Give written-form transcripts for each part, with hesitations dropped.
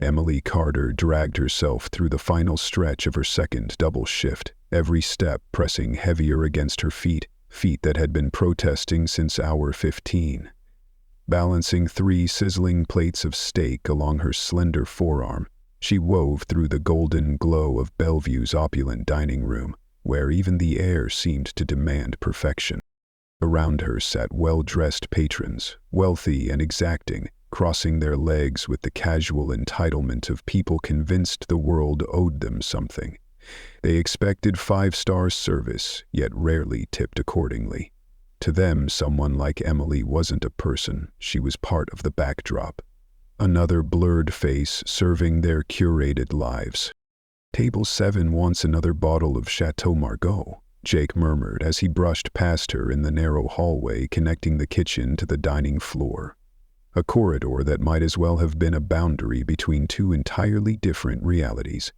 Emily Carter dragged herself through the final stretch of her second double shift, every step pressing heavier against her feet that had been protesting since hour 15. Balancing 3 sizzling plates of steak along her slender forearm, she wove through the golden glow of Bellevue's opulent dining room, where even the air seemed to demand perfection. Around her sat well-dressed patrons, wealthy and exacting, crossing their legs with the casual entitlement of people convinced the world owed them something. They expected 5-star service, yet rarely tipped accordingly. To them, someone like Emily wasn't a person, she was part of the backdrop. Another blurred face serving their curated lives. "Table 7 wants another bottle of Chateau Margaux," Jake murmured as he brushed past her in the narrow hallway connecting the kitchen to the dining floor. A corridor that might as well have been a boundary between 2 entirely different realities.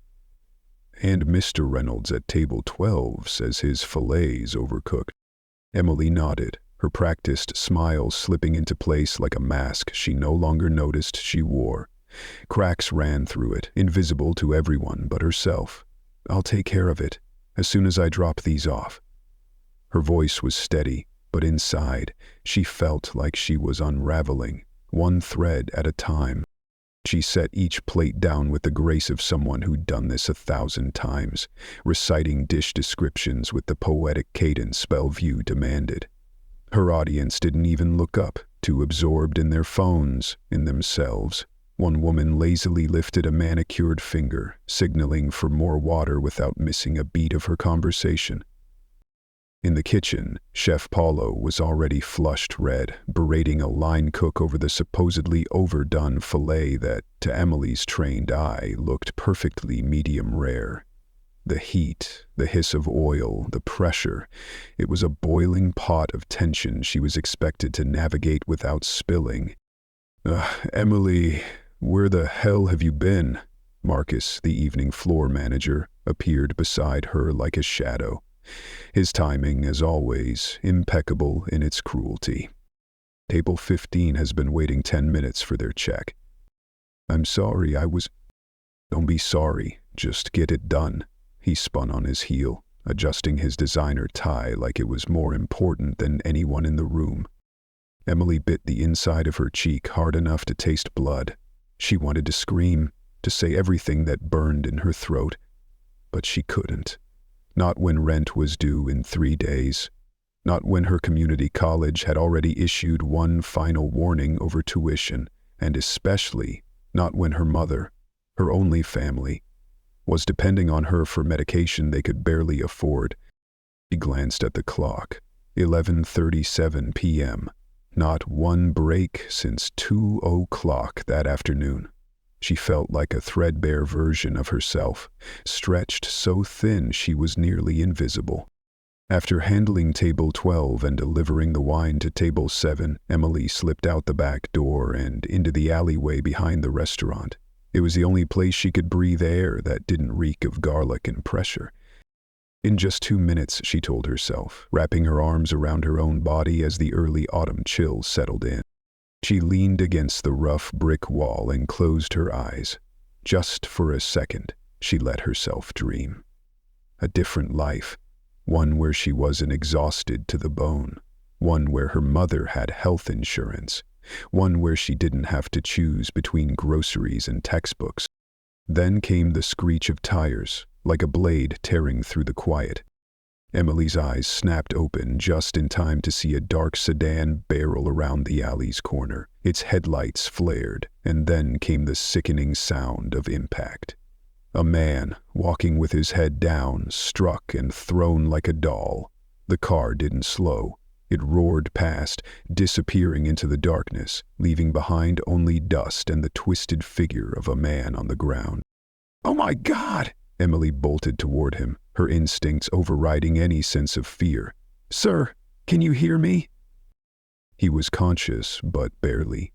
"And Mr. Reynolds at table 12 says his fillet's overcooked." Emily nodded, her practiced smile slipping into place like a mask she no longer noticed she wore. Cracks ran through it, invisible to everyone but herself. "I'll take care of it, as soon as I drop these off." Her voice was steady, but inside, she felt like she was unraveling, one thread at a time. She set each plate down with the grace of someone who'd done this 1,000 times, reciting dish descriptions with the poetic cadence Bellevue demanded. Her audience didn't even look up, too absorbed in their phones, in themselves. One woman lazily lifted a manicured finger, signaling for more water without missing a beat of her conversation. In the kitchen, Chef Paulo was already flushed red, berating a line cook over the supposedly overdone fillet that, to Emily's trained eye, looked perfectly medium rare. The heat, the hiss of oil, the pressure, it was a boiling pot of tension she was expected to navigate without spilling. "Emily, where the hell have you been?" Marcus, the evening floor manager, appeared beside her like a shadow. His timing, as always, impeccable in its cruelty. "Table 15 has been waiting 10 minutes for their check." "I'm sorry, Don't be sorry, just get it done." He spun on his heel, adjusting his designer tie like it was more important than anyone in the room. Emily bit the inside of her cheek hard enough to taste blood. She wanted to scream, to say everything that burned in her throat, but she couldn't. Not when rent was due in 3 days. Not when her community college had already issued one final warning over tuition, and especially not when her mother, her only family, was depending on her for medication they could barely afford. She glanced at the clock. 11:37 p.m. Not one break since 2:00 that afternoon. She felt like a threadbare version of herself, stretched so thin she was nearly invisible. After handling table 12 and delivering the wine to table 7, Emily slipped out the back door and into the alleyway behind the restaurant. It was the only place she could breathe air that didn't reek of garlic and pressure. In just 2 minutes, she told herself, wrapping her arms around her own body as the early autumn chill settled in. She leaned against the rough brick wall and closed her eyes. Just for a second, she let herself dream. A different life, one where she wasn't exhausted to the bone, one where her mother had health insurance, one where she didn't have to choose between groceries and textbooks. Then came the screech of tires, like a blade tearing through the quiet. Emily's eyes snapped open just in time to see a dark sedan barrel around the alley's corner. Its headlights flared, and then came the sickening sound of impact. A man, walking with his head down, struck and thrown like a doll. The car didn't slow. It roared past, disappearing into the darkness, leaving behind only dust and the twisted figure of a man on the ground. "Oh my God!" Emily bolted toward him, her instincts overriding any sense of fear. "Sir, can you hear me?" He was conscious, but barely.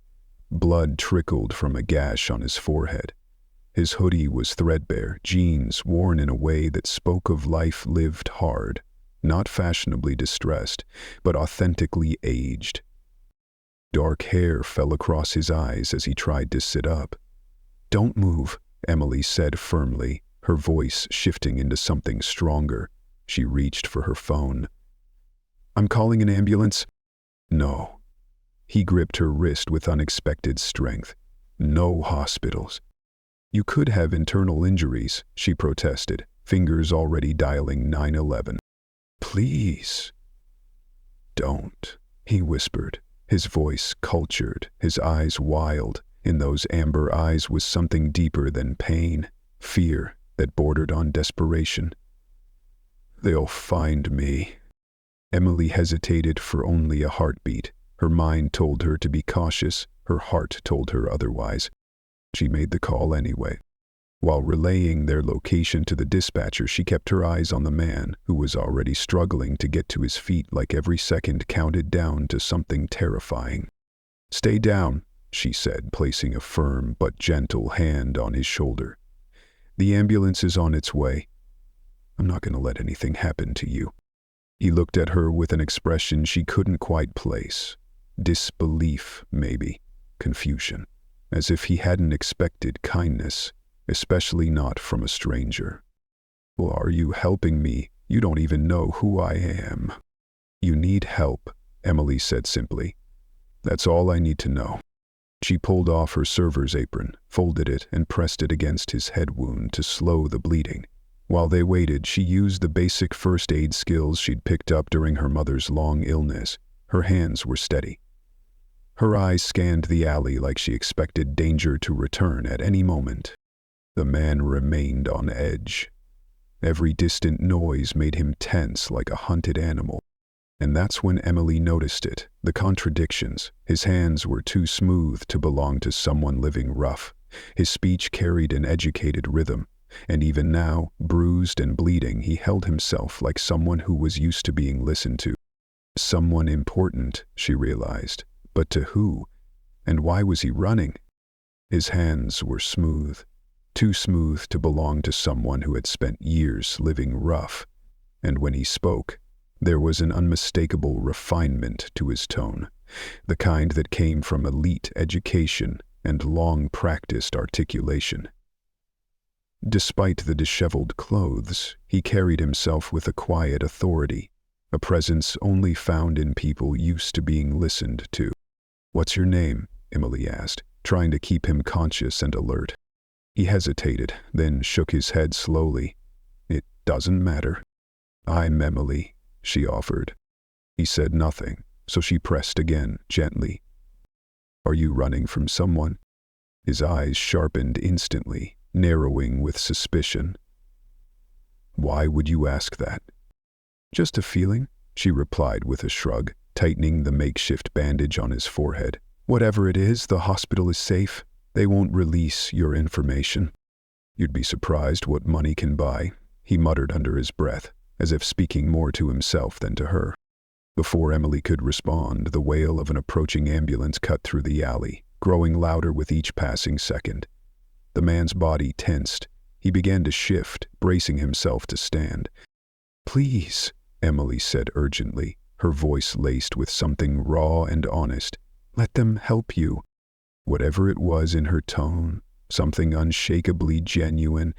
Blood trickled from a gash on his forehead. His hoodie was threadbare, jeans worn in a way that spoke of life lived hard, not fashionably distressed, but authentically aged. Dark hair fell across his eyes as he tried to sit up. "Don't move," Emily said firmly, her voice shifting into something stronger. She reached for her phone. "I'm calling an ambulance." "No." He gripped her wrist with unexpected strength. "No hospitals." "You could have internal injuries," she protested, fingers already dialing 911. "Please." "Don't," he whispered, his voice cultured, his eyes wild. In those amber eyes was something deeper than pain, fear that bordered on desperation. "They'll find me." Emily hesitated for only a heartbeat. Her mind told her to be cautious, her heart told her otherwise. She made the call anyway. While relaying their location to the dispatcher, she kept her eyes on the man, who was already struggling to get to his feet like every second counted down to something terrifying. "Stay down," she said, placing a firm but gentle hand on his shoulder. "The ambulance is on its way. I'm not going to let anything happen to you." He looked at her with an expression she couldn't quite place. Disbelief, maybe. Confusion. As if he hadn't expected kindness, especially not from a stranger. "Well, are you helping me? You don't even know who I am." "You need help," Emily said simply. "That's all I need to know." She pulled off her server's apron, folded it, and pressed it against his head wound to slow the bleeding. While they waited, she used the basic first aid skills she'd picked up during her mother's long illness. Her hands were steady. Her eyes scanned the alley like she expected danger to return at any moment. The man remained on edge. Every distant noise made him tense like a hunted animal. And that's when Emily noticed it, the contradictions. His hands were too smooth to belong to someone living rough. His speech carried an educated rhythm. And even now, bruised and bleeding, he held himself like someone who was used to being listened to. Someone important, she realized. But to who? And why was he running? His hands were smooth. Too smooth to belong to someone who had spent years living rough. And when he spoke, there was an unmistakable refinement to his tone, the kind that came from elite education and long-practiced articulation. Despite the disheveled clothes, he carried himself with a quiet authority, a presence only found in people used to being listened to. "What's your name?" Emily asked, trying to keep him conscious and alert. He hesitated, then shook his head slowly. "It doesn't matter." "I'm Emily," she offered. He said nothing, so she pressed again, gently. "Are you running from someone?" His eyes sharpened instantly, narrowing with suspicion. "Why would you ask that?" "Just a feeling," she replied with a shrug, tightening the makeshift bandage on his forehead. "Whatever it is, the hospital is safe. They won't release your information." "You'd be surprised what money can buy," he muttered under his breath, as if speaking more to himself than to her. Before Emily could respond, the wail of an approaching ambulance cut through the alley, growing louder with each passing second. The man's body tensed. He began to shift, bracing himself to stand. "Please," Emily said urgently, her voice laced with something raw and honest. "Let them help you." Whatever it was in her tone, something unshakably genuine,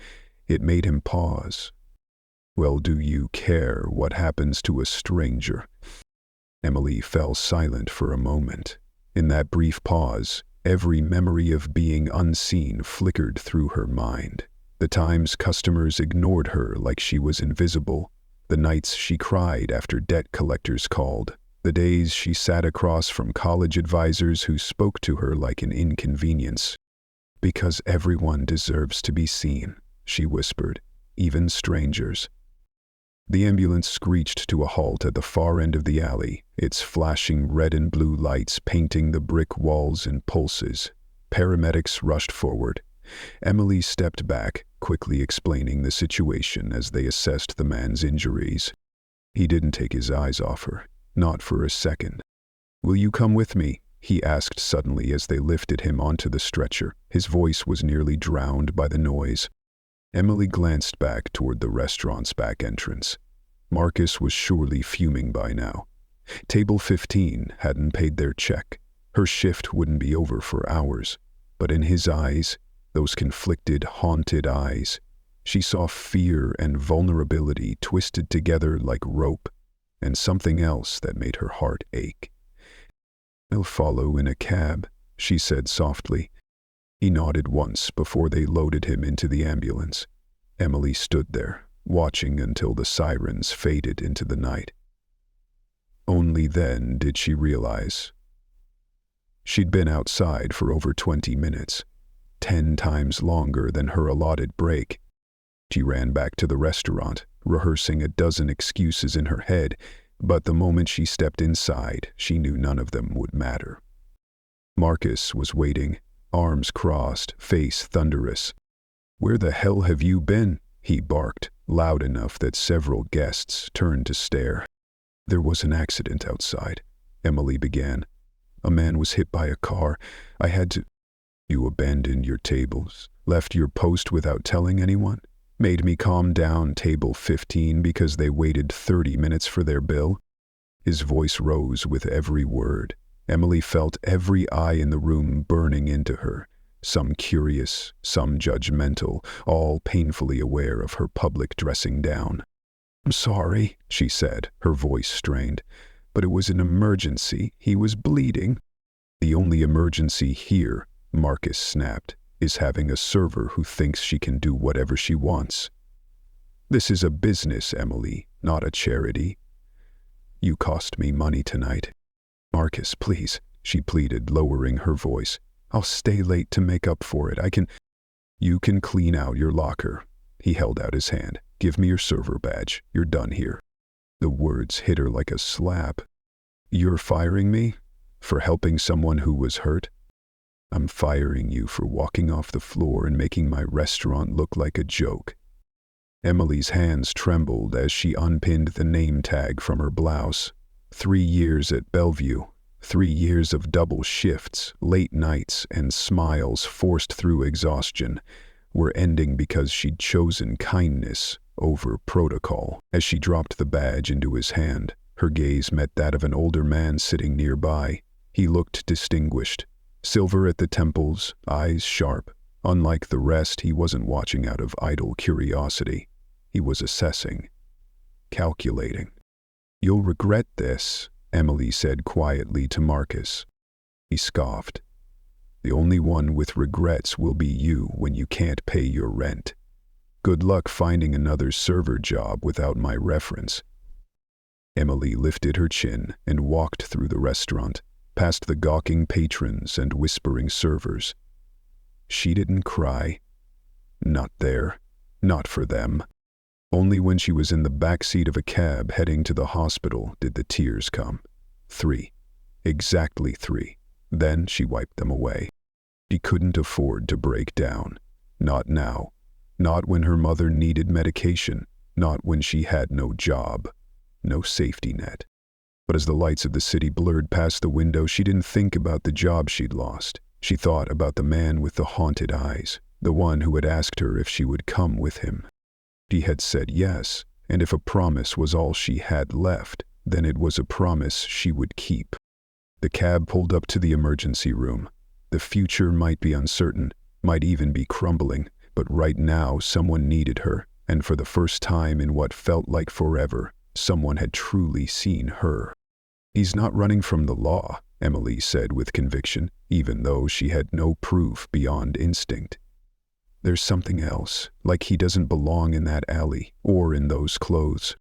it made him pause. "Well, do you care what happens to a stranger?" Emily fell silent for a moment. In that brief pause, every memory of being unseen flickered through her mind. The times customers ignored her like she was invisible, the nights she cried after debt collectors called, the days she sat across from college advisors who spoke to her like an inconvenience. "Because everyone deserves to be seen," she whispered, "even strangers." The ambulance screeched to a halt at the far end of the alley, its flashing red and blue lights painting the brick walls in pulses. Paramedics rushed forward. Emily stepped back, quickly explaining the situation as they assessed the man's injuries. He didn't take his eyes off her, not for a second. "Will you come with me?" he asked suddenly as they lifted him onto the stretcher. His voice was nearly drowned by the noise. Emily glanced back toward the restaurant's back entrance. Marcus was surely fuming by now. Table 15 hadn't paid their check. Her shift wouldn't be over for hours. But in his eyes, those conflicted, haunted eyes. She saw fear and vulnerability twisted together like rope, and something else that made her heart ache. "I'll follow in a cab," she said softly. He nodded once before they loaded him into the ambulance. Emily stood there, watching until the sirens faded into the night. Only then did she realize she'd been outside for over 20 minutes, 10 times longer than her allotted break. She ran back to the restaurant, rehearsing a dozen excuses in her head, but the moment she stepped inside, she knew none of them would matter. Marcus was waiting, arms crossed, face thunderous. "Where the hell have you been?" he barked, loud enough that several guests turned to stare. "There was an accident outside," Emily began. "A man was hit by a car. I had to—" "You abandoned your tables, left your post without telling anyone? Made me calm down table 15 because they waited 30 minutes for their bill?" His voice rose with every word. Emily felt every eye in the room burning into her, some curious, some judgmental, all painfully aware of her public dressing down. "I'm sorry," she said, her voice strained, "but it was an emergency. He was bleeding." "The only emergency here," Marcus snapped, "is having a server who thinks she can do whatever she wants. This is a business, Emily, not a charity. You cost me money tonight." "Marcus, please," she pleaded, lowering her voice. "I'll stay late to make up for it. You can clean out your locker." He held out his hand. "Give me your server badge. You're done here." The words hit her like a slap. "You're firing me? For helping someone who was hurt?" "I'm firing you for walking off the floor and making my restaurant look like a joke." Emily's hands trembled as she unpinned the name tag from her blouse. 3 years at Bellevue. 3 years of double shifts, late nights, and smiles forced through exhaustion were ending because she'd chosen kindness over protocol. As she dropped the badge into his hand, her gaze met that of an older man sitting nearby. He looked distinguished, silver at the temples, eyes sharp. Unlike the rest, he wasn't watching out of idle curiosity. He was assessing, calculating. "You'll regret this," Emily said quietly to Marcus. He scoffed. "The only one with regrets will be you when you can't pay your rent. Good luck finding another server job without my reference." Emily lifted her chin and walked through the restaurant, past the gawking patrons and whispering servers. She didn't cry. Not there. Not for them. Only when she was in the backseat of a cab heading to the hospital did the tears come. 3. Exactly 3. Then she wiped them away. She couldn't afford to break down. Not now. Not when her mother needed medication. Not when she had no job. No safety net. But as the lights of the city blurred past the window, she didn't think about the job she'd lost. She thought about the man with the haunted eyes, the one who had asked her if she would come with him. She had said yes, and if a promise was all she had left, then it was a promise she would keep. The cab pulled up to the emergency room. The future might be uncertain, might even be crumbling, but right now someone needed her, and for the first time in what felt like forever, someone had truly seen her. "He's not running from the law," Emily said with conviction, even though she had no proof beyond instinct. "There's something else, like he doesn't belong in that alley, or in those clothes."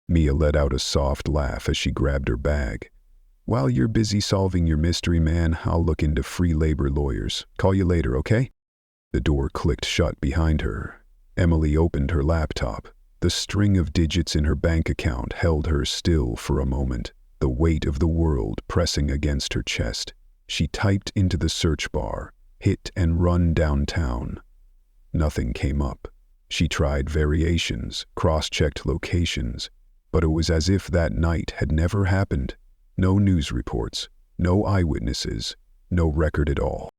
Mia let out a soft laugh as she grabbed her bag. "While you're busy solving your mystery, man, I'll look into free labor lawyers. Call you later, okay?" The door clicked shut behind her. Emily opened her laptop. The string of digits in her bank account held her still for a moment, the weight of the world pressing against her chest. She typed into the search bar, "hit and run downtown." Nothing came up. She tried variations, cross-checked locations, but it was as if that night had never happened. No news reports, no eyewitnesses, no record at all.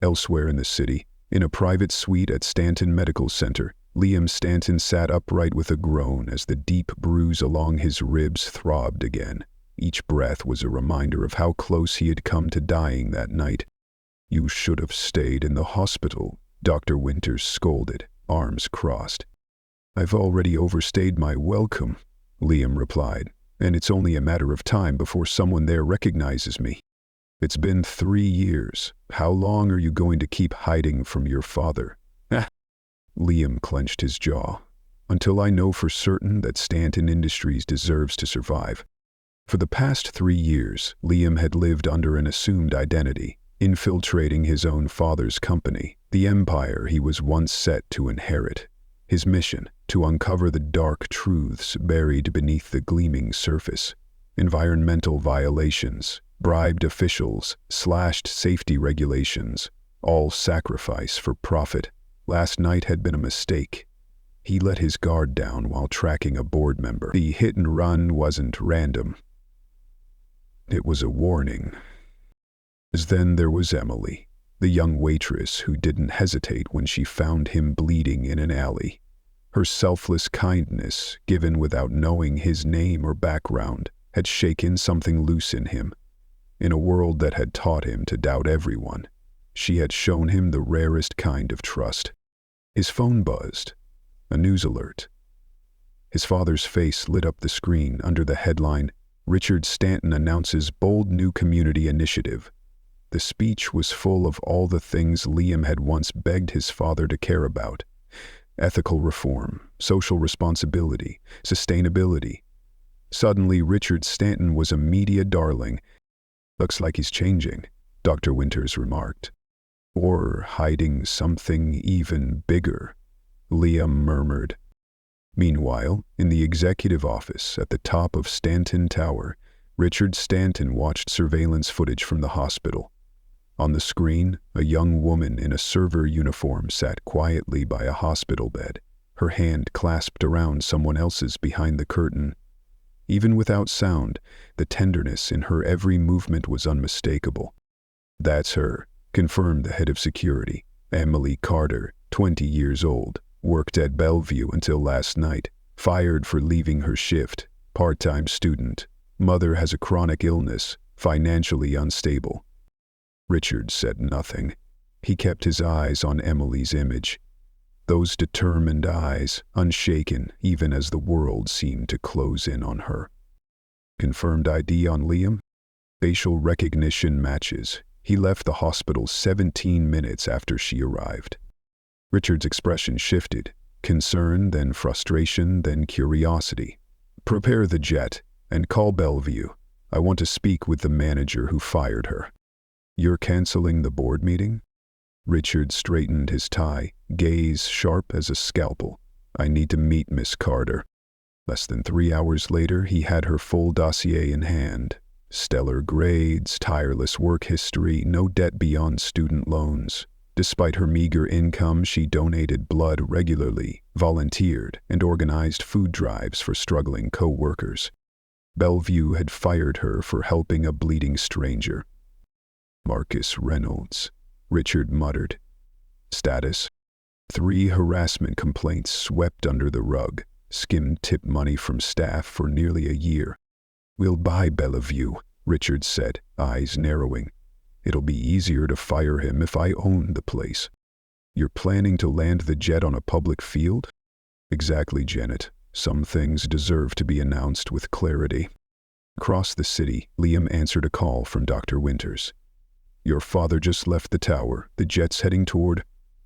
Elsewhere in the city, in a private suite at Stanton Medical Center, Liam Stanton sat upright with a groan as the deep bruise along his ribs throbbed again. Each breath was a reminder of how close he had come to dying that night. "You should have stayed in the hospital," Dr. Winters scolded, arms crossed. "I've already overstayed my welcome," Liam replied, "and it's only a matter of time before someone there recognizes me. It's been 3 years. How long are you going to keep hiding from your father?" Liam clenched his jaw. "Until I know for certain that Stanton Industries deserves to survive." For the past 3 years, Liam had lived under an assumed identity, infiltrating his own father's company, the empire he was once set to inherit. His mission, to uncover the dark truths buried beneath the gleaming surface. Environmental violations, bribed officials, slashed safety regulations, all sacrifice for profit. Last night had been a mistake. He let his guard down while tracking a board member. The hit and run wasn't random. It was a warning. Then there was Emily, the young waitress who didn't hesitate when she found him bleeding in an alley. Her selfless kindness, given without knowing his name or background, had shaken something loose in him. In a world that had taught him to doubt everyone, she had shown him the rarest kind of trust. His phone buzzed. A news alert. His father's face lit up the screen under the headline, "Richard Stanton announces bold new community initiative." The speech was full of all the things Liam had once begged his father to care about. Ethical reform, social responsibility, sustainability. Suddenly, Richard Stanton was a media darling. "Looks like he's changing," Dr. Winters remarked. "Or hiding something even bigger," Liam murmured. Meanwhile, in the executive office at the top of Stanton Tower, Richard Stanton watched surveillance footage from the hospital. On the screen, a young woman in a server uniform sat quietly by a hospital bed, her hand clasped around someone else's behind the curtain. Even without sound, the tenderness in her every movement was unmistakable. "That's her," confirmed the head of security, Emily Carter, 20 years old, worked at Bellevue until last night, fired for leaving her shift, part-time student, mother has a chronic illness, financially unstable. Richard said nothing. He kept his eyes on Emily's image. Those determined eyes, unshaken even as the world seemed to close in on her. Confirmed ID on Liam? Facial recognition matches. He left the hospital 17 minutes after she arrived. Richard's expression shifted. Concern, then frustration, then curiosity. "Prepare the jet and call Bellevue. I want to speak with the manager who fired her." "You're canceling the board meeting?" Richard straightened his tie, gaze sharp as a scalpel. "I need to meet Miss Carter." Less than 3 hours later, he had her full dossier in hand. Stellar grades, tireless work history, no debt beyond student loans. Despite her meager income, she donated blood regularly, volunteered, and organized food drives for struggling co-workers. Bellevue had fired her for helping a bleeding stranger. "Marcus Reynolds," Richard muttered. Status: 3 harassment complaints swept under the rug, skimmed tip money from staff for nearly a year. "We'll buy Bellevue," Richard said, eyes narrowing. "It'll be easier to fire him if I own the place." "You're planning to land the jet on a public field?" "Exactly, Janet. Some things deserve to be announced with clarity." Across the city, Liam answered a call from Dr. Winters. "Your father just left the tower. The jet's heading toward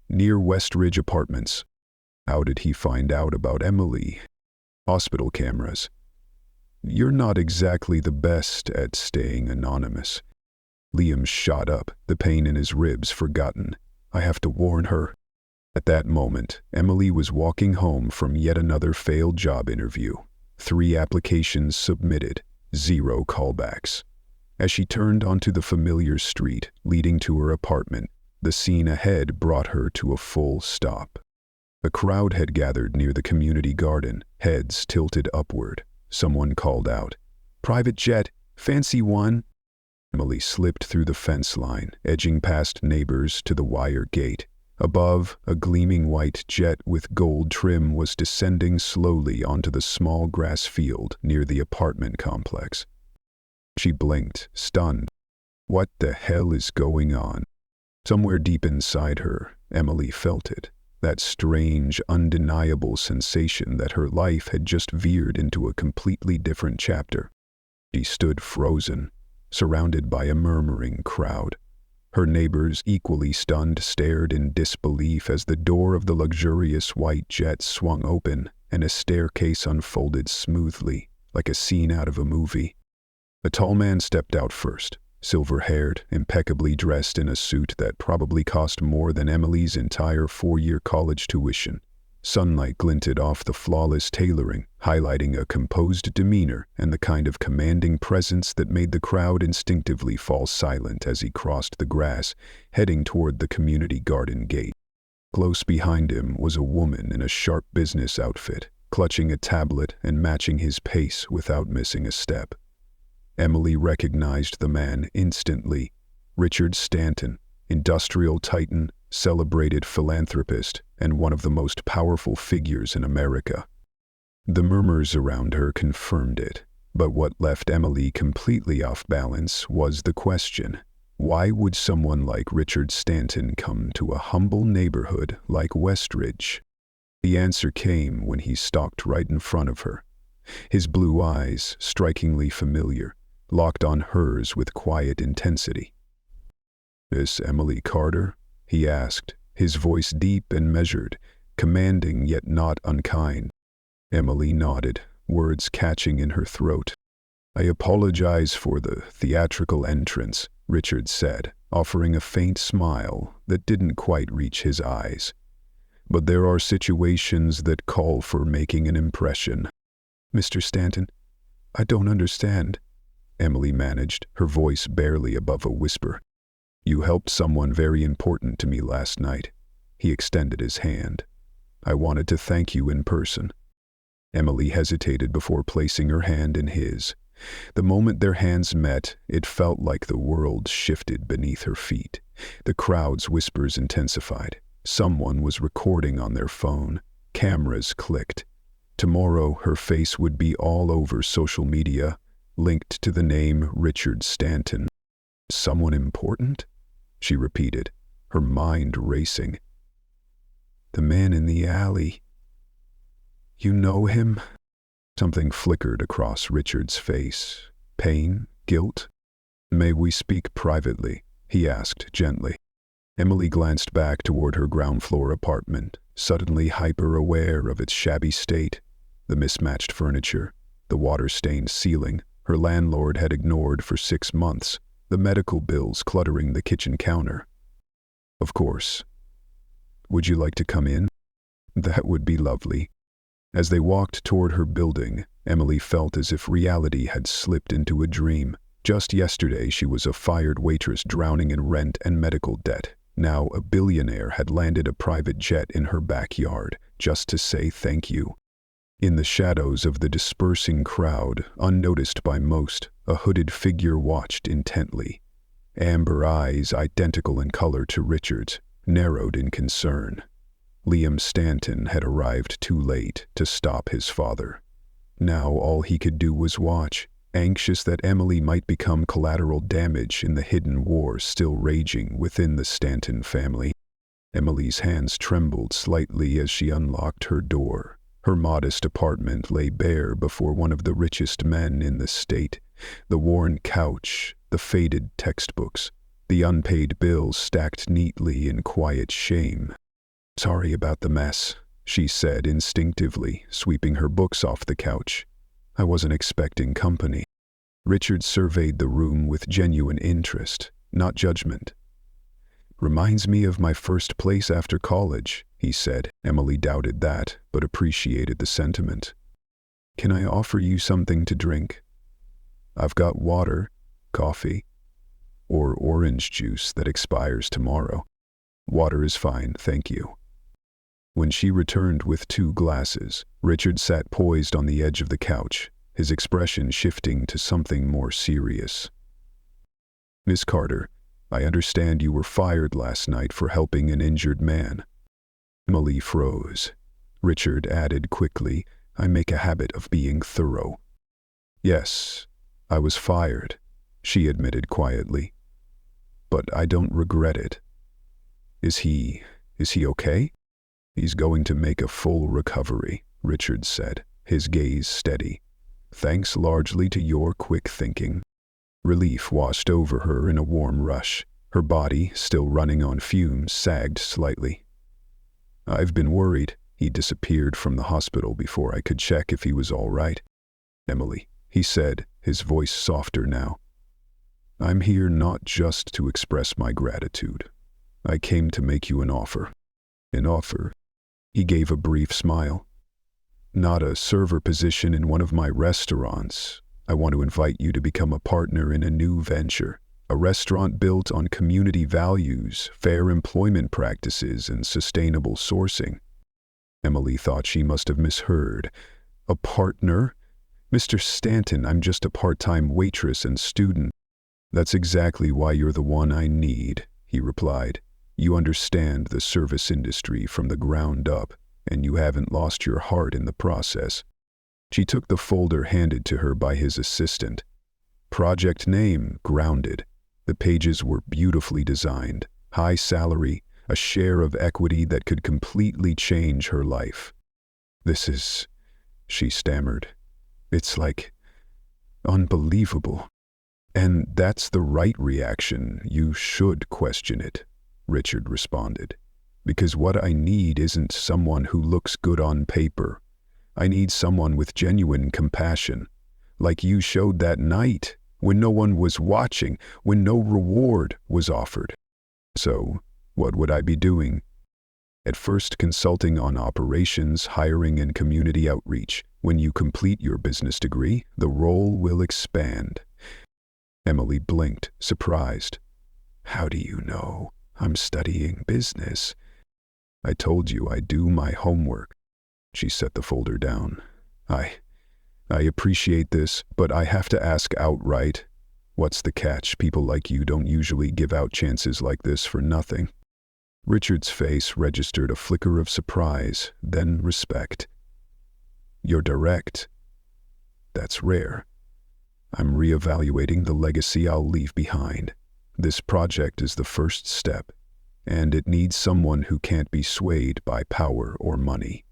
near West Ridge Apartments." "How did he find out about Emily?" "Hospital cameras." "You're not exactly the best at staying anonymous." Liam shot up, the pain in his ribs forgotten. "I have to warn her." At that moment, Emily was walking home from yet another failed job interview. 3 applications submitted, 0 callbacks. As she turned onto the familiar street leading to her apartment, the scene ahead brought her to a full stop. A crowd had gathered near the community garden, heads tilted upward. Someone called out, "Private jet, fancy one?" Emily slipped through the fence line, edging past neighbors to the wire gate. Above, a gleaming white jet with gold trim was descending slowly onto the small grass field near the apartment complex. She blinked, stunned. What the hell is going on? Somewhere deep inside her, Emily felt it, that strange, undeniable sensation that her life had just veered into a completely different chapter. She stood frozen, surrounded by a murmuring crowd. Her neighbors, equally stunned, stared in disbelief as the door of the luxurious white jet swung open and a staircase unfolded smoothly, like a scene out of a movie. A tall man stepped out first, silver-haired, impeccably dressed in a suit that probably cost more than Emily's entire 4-year college tuition. Sunlight glinted off the flawless tailoring, highlighting a composed demeanor and the kind of commanding presence that made the crowd instinctively fall silent as he crossed the grass, heading toward the community garden gate. Close behind him was a woman in a sharp business outfit, clutching a tablet and matching his pace without missing a step. Emily recognized the man instantly. Richard Stanton, industrial titan, celebrated philanthropist, and one of the most powerful figures in America. The murmurs around her confirmed it, but what left Emily completely off balance was the question: why would someone like Richard Stanton come to a humble neighborhood like Westridge? The answer came when he stalked right in front of her. His blue eyes, strikingly familiar, locked on hers with quiet intensity. "Miss Emily Carter?" he asked, his voice deep and measured, commanding yet not unkind. Emily nodded, words catching in her throat. "I apologize for the theatrical entrance," Richard said, offering a faint smile that didn't quite reach his eyes. "But there are situations that call for making an impression." "Mr. Stanton, I don't understand," Emily managed, her voice barely above a whisper. "You helped someone very important to me last night." He extended his hand. "I wanted to thank you in person." Emily hesitated before placing her hand in his. The moment their hands met, it felt like the world shifted beneath her feet. The crowd's whispers intensified. Someone was recording on their phone. Cameras clicked. Tomorrow, her face would be all over social media, linked to the name Richard Stanton. "Someone important?" she repeated, her mind racing. "The man in the alley. You know him?" Something flickered across Richard's face. Pain? Guilt? "May we speak privately?" he asked gently. Emily glanced back toward her ground-floor apartment, suddenly hyper-aware of its shabby state. The mismatched furniture, the water-stained ceiling her landlord had ignored for 6 months, the medical bills cluttering the kitchen counter. "Of course. Would you like to come in?" "That would be lovely." As they walked toward her building, Emily felt as if reality had slipped into a dream. Just yesterday she was a fired waitress drowning in rent and medical debt. Now a billionaire had landed a private jet in her backyard just to say thank you. In the shadows of the dispersing crowd, unnoticed by most, a hooded figure watched intently. Amber eyes, identical in color to Richard's, narrowed in concern. Liam Stanton had arrived too late to stop his father. Now all he could do was watch, anxious that Emily might become collateral damage in the hidden war still raging within the Stanton family. Emily's hands trembled slightly as she unlocked her door. Her modest apartment lay bare before one of the richest men in the state. The worn couch, the faded textbooks, the unpaid bills stacked neatly in quiet shame. "Sorry about the mess," she said instinctively, sweeping her books off the couch. "I wasn't expecting company." Richard surveyed the room with genuine interest, not judgment. "Reminds me of my first place after college," he said. Emily doubted that, but appreciated the sentiment. "Can I offer you something to drink?" "I've got water, coffee, or orange juice that expires tomorrow." "Water is fine, thank you." When she returned with 2 glasses, Richard sat poised on the edge of the couch, his expression shifting to something more serious. "Miss Carter, I understand you were fired last night for helping an injured man." Emily froze. Richard added quickly, "I make a habit of being thorough." "Yes, I was fired," she admitted quietly. "But I don't regret it." "Is he Is he okay? He's going to make a full recovery, Richard said, his gaze steady. Thanks largely to your quick thinking. Relief washed over her in a warm rush. Her body, still running on fumes, sagged slightly. I've been worried. He disappeared from the hospital before I could check if he was all right. Emily, he said, his voice softer now. I'm here not just to express my gratitude. I came to make you an offer. An offer? He gave a brief smile. Not a server position in one of my restaurants. I want to invite you to become a partner in a new venture. A restaurant built on community values, fair employment practices, and sustainable sourcing. Emily thought she must have misheard. A partner? Mr. Stanton, I'm just a part-time waitress and student. That's exactly why you're the one I need, he replied. You understand the service industry from the ground up, and you haven't lost your heart in the process. She took the folder handed to her by his assistant. Project name, Grounded. The pages were beautifully designed, high salary, a share of equity that could completely change her life. This is, she stammered. It's like unbelievable. And that's the right reaction. You should question it, Richard responded. Because what I need isn't someone who looks good on paper. I need someone with genuine compassion, like you showed that night, when no one was watching, when no reward was offered. So, what would I be doing? At first consulting on operations, hiring, and community outreach. When you complete your business degree, the role will expand. Emily blinked, surprised. How do you know? I'm studying business. I told you I do my homework. She set the folder down. I appreciate this, but I have to ask outright. What's the catch? People like you don't usually give out chances like this for nothing. Richard's face registered a flicker of surprise, then respect. You're direct. That's rare. I'm reevaluating the legacy I'll leave behind. This project is the first step, and it needs someone who can't be swayed by power or money.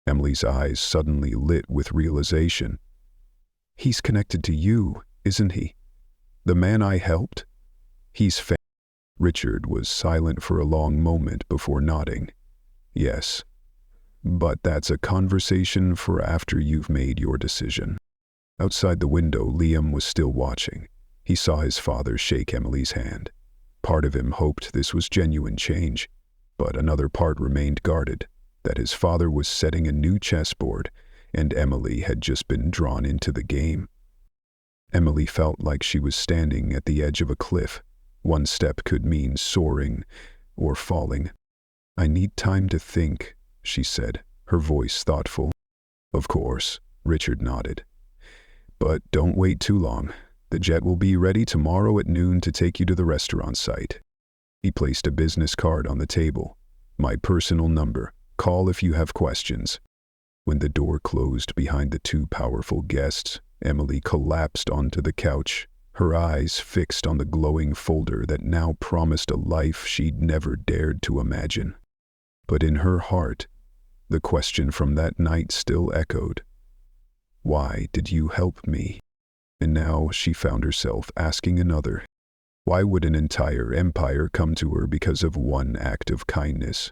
Emily's eyes suddenly lit with realization. He's connected to you, isn't he? The man I helped? Richard was silent for a long moment before nodding. Yes, but that's a conversation for after you've made your decision. Outside the window, Liam was still watching. He saw his father shake Emily's hand. Part of him hoped this was genuine change, but another part remained guarded, that his father was setting a new chessboard, and Emily had just been drawn into the game. Emily felt like she was standing at the edge of a cliff. One step could mean soaring or falling. I need time to think, she said, her voice thoughtful. Of course, Richard nodded. But don't wait too long. The jet will be ready tomorrow at noon to take you to the restaurant site. He placed a business card on the table. My personal number. Call if you have questions. When the door closed behind the two powerful guests, Emily collapsed onto the couch, her eyes fixed on the glowing folder that now promised a life she'd never dared to imagine. But in her heart, the question from that night still echoed. Why did you help me? And now she found herself asking another. Why would an entire empire come to her because of one act of kindness?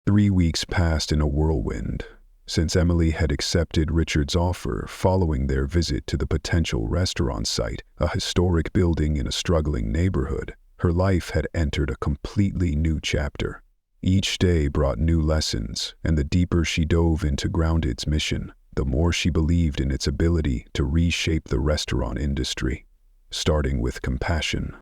3 weeks passed in a whirlwind. Since Emily had accepted Richard's offer following their visit to the potential restaurant site, a historic building in a struggling neighborhood, her life had entered a completely new chapter. Each day brought new lessons, and the deeper she dove into Grounded's mission, the more she believed in its ability to reshape the restaurant industry, starting with compassion.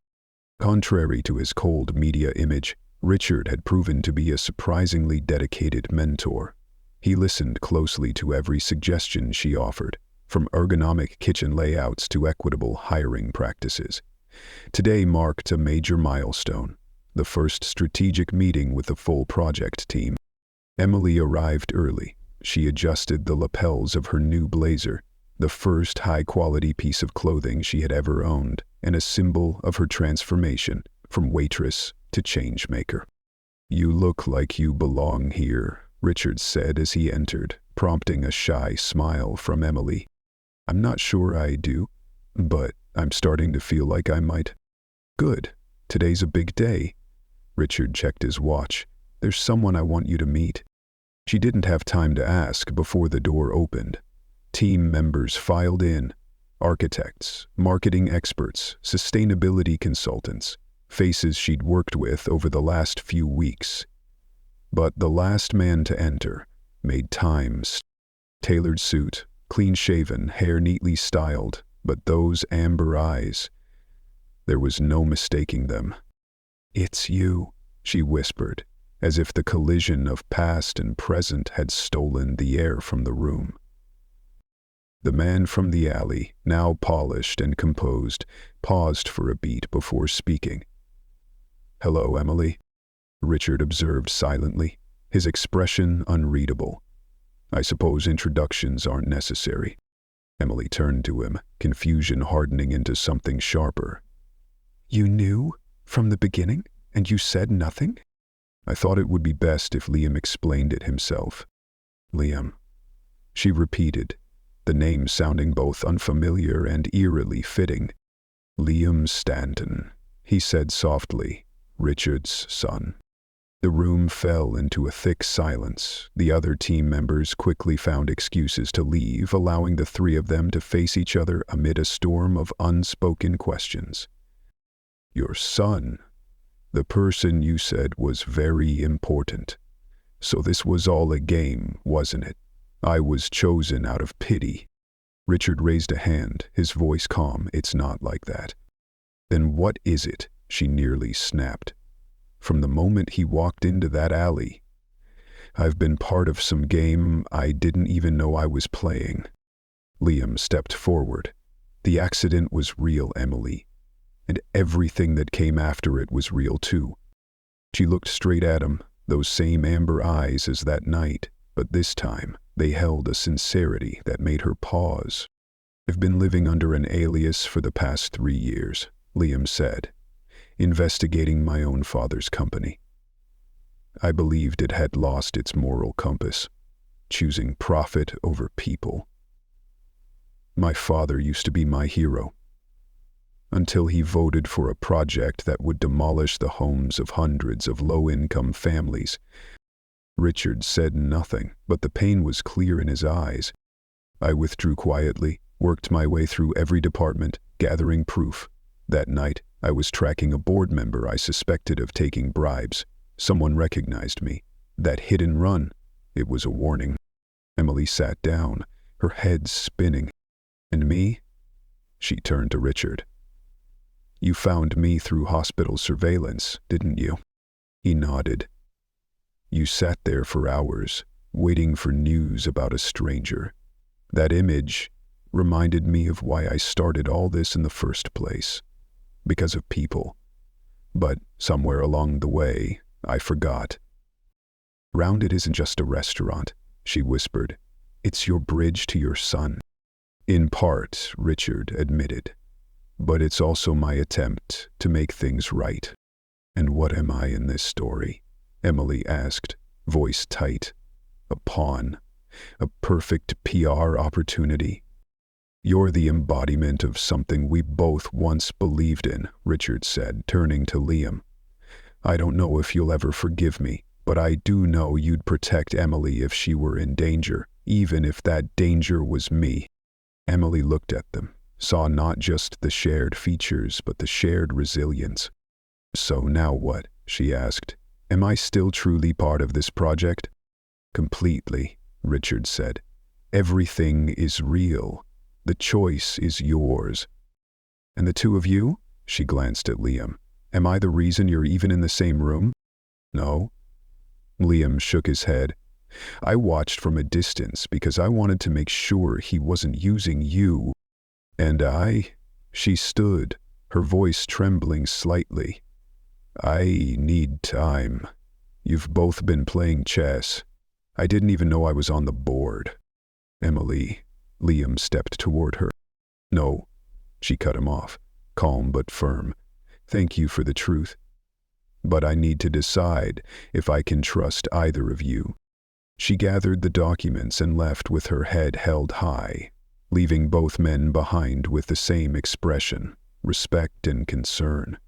Contrary to his cold media image, Richard had proven to be a surprisingly dedicated mentor. He listened closely to every suggestion she offered, from ergonomic kitchen layouts to equitable hiring practices. Today marked a major milestone, the first strategic meeting with the full project team. Emily arrived early. She adjusted the lapels of her new blazer, the first high-quality piece of clothing she had ever owned, and a symbol of her transformation from waitress to change-maker. You look like you belong here, Richard said as he entered, prompting a shy smile from Emily. I'm not sure I do, but I'm starting to feel like I might. Good. Today's a big day. Richard checked his watch. There's someone I want you to meet. She didn't have time to ask before the door opened. Team members filed in. Architects, marketing experts, sustainability consultants, faces she'd worked with over the last few weeks. But the last man to enter made time. Tailored suit, clean-shaven, hair neatly styled, but those amber eyes, there was no mistaking them. "It's you," she whispered, as if the collision of past and present had stolen the air from the room. The man from the alley, now polished and composed, paused for a beat before speaking. "Hello, Emily," Richard observed silently, his expression unreadable. "I suppose introductions aren't necessary." Emily turned to him, confusion hardening into something sharper. "You knew from the beginning, and you said nothing?" "I thought it would be best if Liam explained it himself." "Liam," she repeated, the name sounding both unfamiliar and eerily fitting. "Liam Stanton," he said softly, "Richard's son." The room fell into a thick silence. The other team members quickly found excuses to leave, allowing the three of them to face each other amid a storm of unspoken questions. "Your son, the person you said was very important. So this was all a game, wasn't it? I was chosen out of pity." Richard raised a hand, his voice calm. "It's not like that." "Then what is it?" she nearly snapped. "From the moment he walked into that alley, I've been part of some game I didn't even know I was playing." Liam stepped forward. "The accident was real, Emily, and everything that came after it was real too." She looked straight at him, those same amber eyes as that night, but this time they held a sincerity that made her pause. "I've been living under an alias for the past 3 years, Liam said, investigating my own father's company. I believed it had lost its moral compass, choosing profit over people. My father used to be my hero, until he voted for a project that would demolish the homes of hundreds of low-income families." Richard said nothing, but the pain was clear in his eyes. "I withdrew quietly, worked my way through every department, gathering proof. That night, I was tracking a board member I suspected of taking bribes. Someone recognized me. That hit and run, it was a warning." Emily sat down, her head spinning. "And me?" She turned to Richard. "You found me through hospital surveillance, didn't you?" He nodded. "You sat there for hours, waiting for news about a stranger. That image reminded me of why I started all this in the first place. Because of people. But somewhere along the way, I forgot. Rounded isn't just a restaurant," she whispered. "It's your bridge to your son." "In part," Richard admitted. "But it's also my attempt to make things right." "And what am I in this story?" Emily asked, voice tight. "A pawn? A perfect PR opportunity?" "You're the embodiment of something we both once believed in," Richard said, turning to Liam. "I don't know if you'll ever forgive me, but I do know you'd protect Emily if she were in danger, even if that danger was me." Emily looked at them, saw not just the shared features, but the shared resilience. "So now what?" she asked. "Am I still truly part of this project?" "Completely," Richard said. "Everything is real. The choice is yours." "And the two of you?" She glanced at Liam. "Am I the reason you're even in the same room?" "No." Liam shook his head. "I watched from a distance because I wanted to make sure he wasn't using you." "And she stood, her voice trembling slightly. "I need time. You've both been playing chess. I didn't even know I was on the board." "Emily," Liam stepped toward her. "No," she cut him off, calm but firm. "Thank you for the truth." but I need to decide if I can trust either of you." She gathered the documents and left with her head held high, leaving both men behind with the same expression, respect and concern.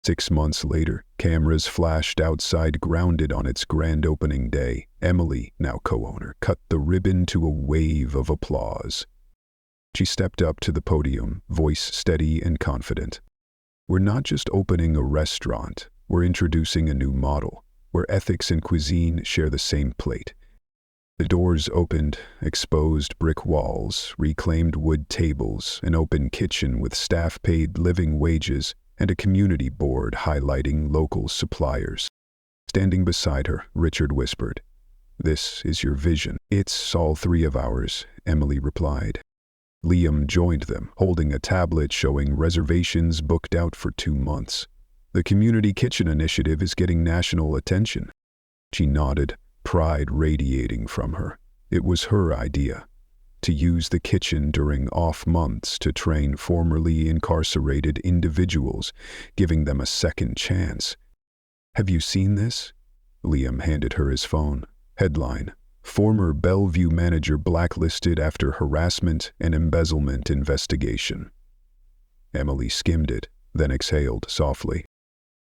6 months later, cameras flashed outside, grounded on its grand opening day. Emily, now co-owner, cut the ribbon to a wave of applause. She stepped up to the podium, voice steady and confident. "We're not just opening a restaurant, we're introducing a new model, where ethics and cuisine share the same plate." The doors opened, exposed brick walls, reclaimed wood tables, an open kitchen with staff paid living wages, and a community board highlighting local suppliers. Standing beside her, Richard whispered, "This is your vision." "It's all three of ours," Emily replied. Liam joined them, holding a tablet showing reservations booked out for 2 months. "The Community Kitchen Initiative is getting national attention." She nodded, pride radiating from her. It was her idea, to use the kitchen during off months to train formerly incarcerated individuals, giving them a second chance. "Have you seen this?" Liam handed her his phone. Headline: "Former Bellevue manager blacklisted after harassment and embezzlement investigation." Emily skimmed it, then exhaled softly.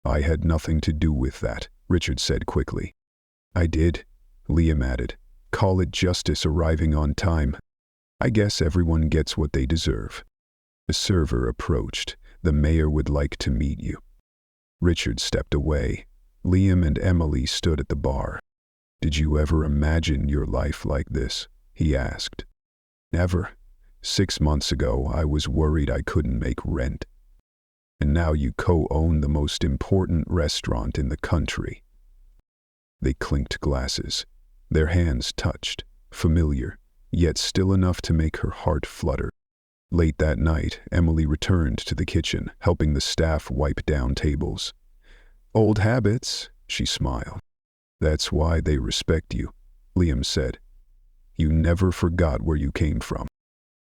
"I had nothing to do with that," Richard said quickly. "I did," Liam added. "Call it justice arriving on time. I guess everyone gets what they deserve." The server approached. "The mayor would like to meet you." Richard stepped away. Liam and Emily stood at the bar. "Did you ever imagine your life like this?" he asked. "Never. 6 months ago, I was worried I couldn't make rent. And now you co-own the most important restaurant in the country." They clinked glasses. Their hands touched, familiar, yet still enough to make her heart flutter. Late that night, Emily returned to the kitchen, helping the staff wipe down tables. "Old habits," she smiled. "That's why they respect you," Liam said. "You never forgot where you came from."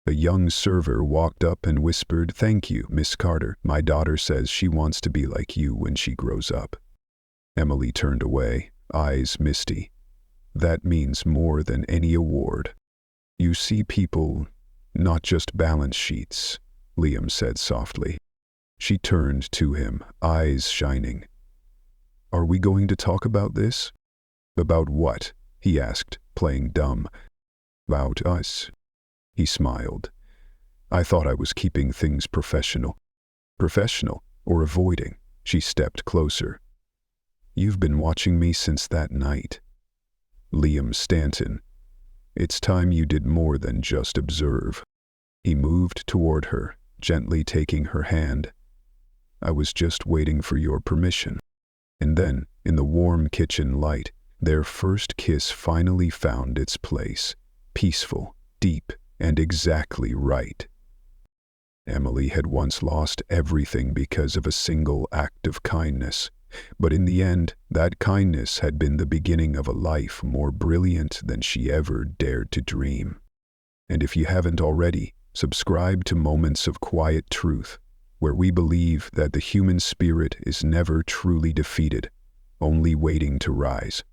A young server walked up and whispered, "Thank you, Miss Carter. My daughter says she wants to be like you when she grows up." Emily turned away, eyes misty. "That means more than any award. You see people, not just balance sheets," Liam said softly. She turned to him, eyes shining. "Are we going to talk about this?" "About what?" he asked, playing dumb. "About us." He smiled. "I thought I was keeping things professional." "Professional or avoiding?" She stepped closer. "You've been watching me since that night." "Liam Stanton, it's time you did more than just observe." He moved toward her, gently taking her hand. "I was just waiting for your permission." And then, in the warm kitchen light, their first kiss finally found its place, peaceful, deep, and exactly right. Emily had once lost everything because of a single act of kindness, but in the end, that kindness had been the beginning of a life more brilliant than she ever dared to dream. And if you haven't already, subscribe to Moments of Quiet Truth, where we believe that the human spirit is never truly defeated, only waiting to rise.